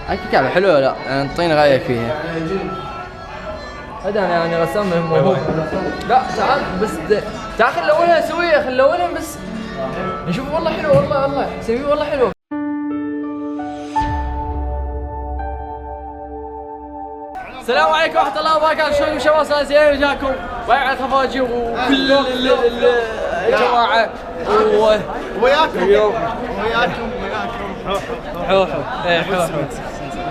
اكيد لعبة حلوة. لا انطيني رايك فيها. هذا يعني رسام موهوب. لا تعال بس تعال خل اولها سوية، خل اولها بس نشوف. والله حلو، والله سويه والله حلو. السلام عليكم ورحمة الله وبركاته. شلونكم شباب؟ صار زين وجاكم بيع الخفاجي وكل الجماعة وياكم اليوم حوحو حوحو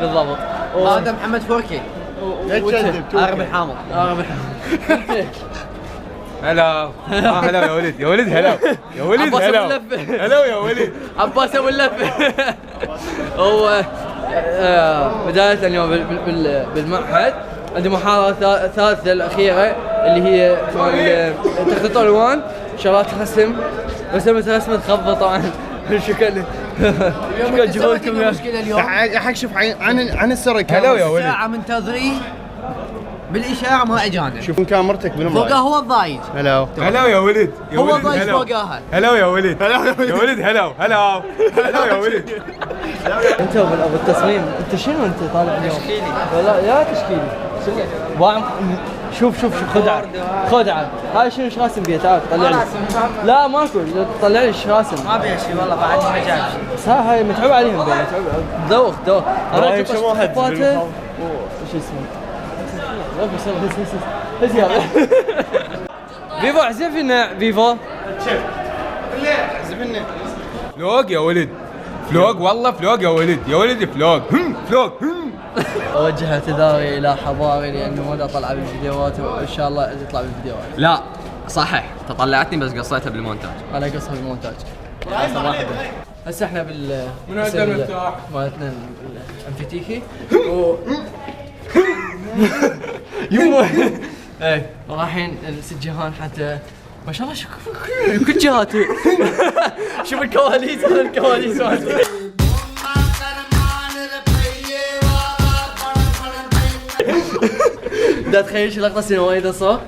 بالضبط. هذا محمد فوركي. عربي حامض. هلا هلا يا ولد، يا ولد هلا يا ولد هلا هلا يا ولد عباس ابو اللفه. هو بداية اليوم بالمعهد عندي محاضرة ثالثة الأخيرة اللي هي تخطيط ألوان شغلات رسمت رسمة خضة طبعا. شكرا جهودكم يا المشكلة اليوم حكشف عن السرك. هلا يا ولد. ساعة منتظرين بالإشاعة ما أجانا. شوف كاميرتك من فوقها هو الضايج. هلا هلا يا ولد. هو الضايج فوقها. هلا يا ولد. هلا يا ولد. هلا يا ولد. انت ابو التصميم، انت شنو انت طالع اليوم؟ تشكيلي. لا يا تشكيلي. شوف خدعه. هاي شنو ايش راسم بيها؟ تعال طلع لي. لا ماكو، طلع لي ايش راسم. ما بيها شيء والله، بعد ما جاب شيء. صح هاي متعوب عليهم بين ذوق. انا جبت خطاته وش اسمه؟ هز يلا. فيفو اعزف لنا فيفو. اعزف لنا فلوق يا ولد. فلوق والله فلوق يا ولد. يا ولد فلوق. فلوق. اوجه اعتذاري الى حضاري لانه ما اطلع بالفيديوهات، وان شاء الله تطلع بالفيديوهات. لا صحيح تطلعتني بس قصيتها بالمونتاج. انا قصها بالمونتاج. هسه احنا من هذا المفتاح مالتنا الانفتيكي يمه. ايه رايحين ست جيهان حتى ما شاء الله. شوف كل جهات. شوف الكواليس مالتي. دا تخيل شو لقطة سينمائية صار؟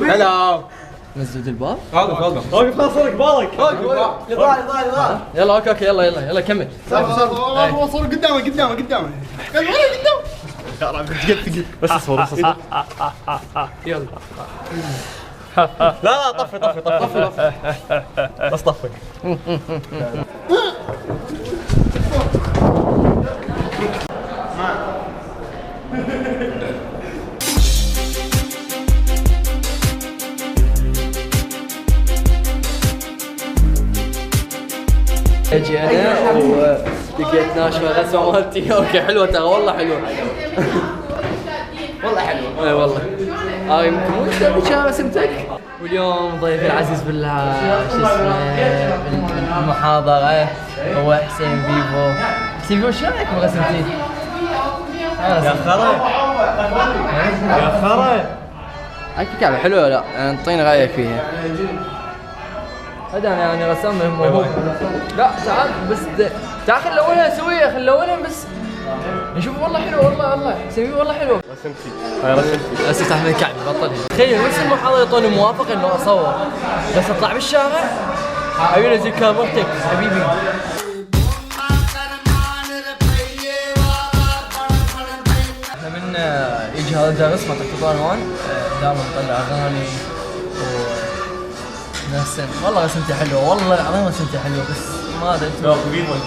هلا نزلت الباب؟ واقف ناصرك بالك. يلا اوكي يلا كمل. صور قدامه بس اصبر يلا. لا طفي بس طفي. اجي انا ولقيت ناشفه الرسمه مالتي. اوكي حلوه ترى والله حلوه. والله حلوه. اي والله. يمكن مو انت رسمتك. واليوم ضيفي العزيز شو اسمه بالمحاضره هو حسين فيفو. شو رايك برسمتي؟ يا خرا اكيد لعبه حلوه. لا انطيني رايك فيها. هذا يعني رسام موهوب. لا تعال بس تعال خل اولها سوية، خل اولها بس نشوف. والله حلو، والله سويه والله حلو. رسمتي اسف احمد كعبي بطلها. تخيل نفس المحاضرة يعطوني موافقة انه اصور، بس اطلع بالشارع ابي انزل كاميرتك حبيبي. احنا من يجي هذا الدرس مع تخطيط الوان دائما نطلع اغاني ونرسم. والله رسمتي حلوه، والله العظيم رسمتي حلوه، بس ما ادري انتم واقفين وين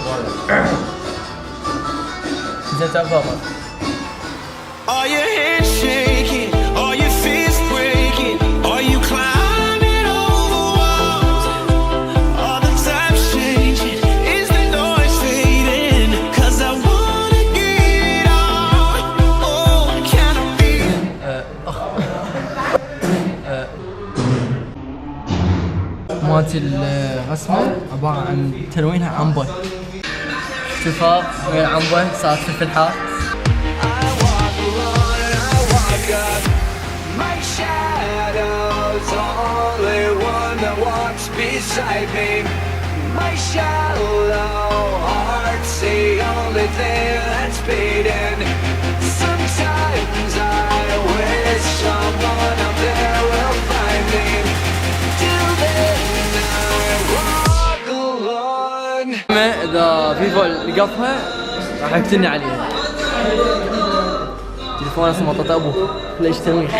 زين تفضل. Are your hands shaking? Are your fists breaking? Are you climbing over walls? Are the times changing? Is the noise fading? 'Cause I wanna get on. Oh, can I be? مالتي الرسمة عبارة عن تلوينها عنبة. اتفاق وين عنبة صارت في الحار. My shadow's only one that walks beside me. My shallow heart's the only thing that's beating. Sometimes I wish someone up there will find me. Till then I walk alone. اذا فيفو فوق لقطها راح يقتلني عليها. تليفون اسمه طاطا ابوه ليش تميخ.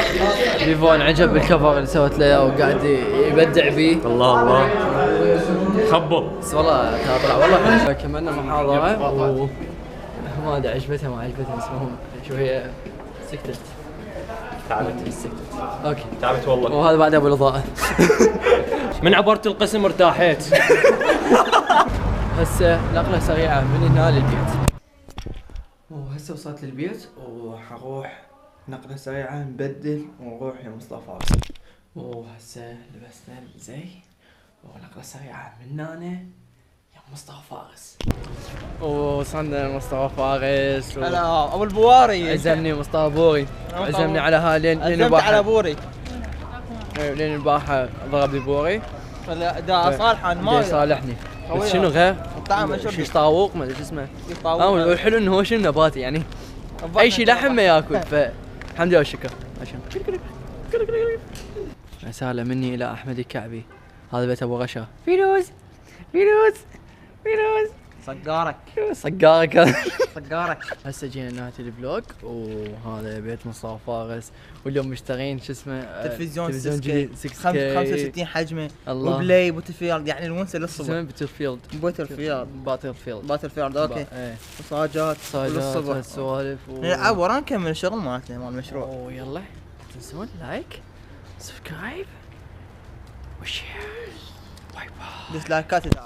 تليفون عجب بالكفر اللي سوت له اياه وقاعد يبدع فيه. الله الله خبط. بس والله طلع والله كملنا محاضرة ما ادري عجبتها ما عجبتها بس المهم شو هي سكتت. سكتت. اوكي تعبت والله. وهذا بعد ابو الاضاءة. من عبرت القسم ارتاحيت. هسه نقلة سريعة من هنا للبيت. وهسه وصلت للبيت وحروح نقلة سريعة نبدل ونروح يا مصطفى. وهسه لبسنا الزي ونقلة سريعة من هنا يا مصطفى فارس. وصلنا مصطفى فارس هلا ابو البواري. عزمني مصطفى بوري عزمني على هالين لين على بوري. لين البارحة ضرب لي بوري. دا صالحه ما صالحني بس شنو غير طعم شي طاووق ما ادري شو اسمه. طاووق. والحلو انه هو شنو نباتي يعني اي شيء لحم ما ياكل فالحمد لله والشكر. رسالة مني الى احمد الكعبي. هذا بيت ابو غشا. فيروز فيروز فيروز صقارك صقارك هذا صقارك. هسه جينا نهاية الفلوج وهذا بيت مصطفى فارس واليوم مشترين شو اسمه تلفزيون جديد 6K 65 حجمه الله. وبلاي بوتفيلد يعني الونسه للصبح. اسمه باتل فيلد باتل اوكي. ايه مساجات للصبح السوالف نلعب ورا نكمل الشغل مالتنا مال المشروع. ويلا تنسون لايك سبسكرايب وشير. باي باي. ديسلايكات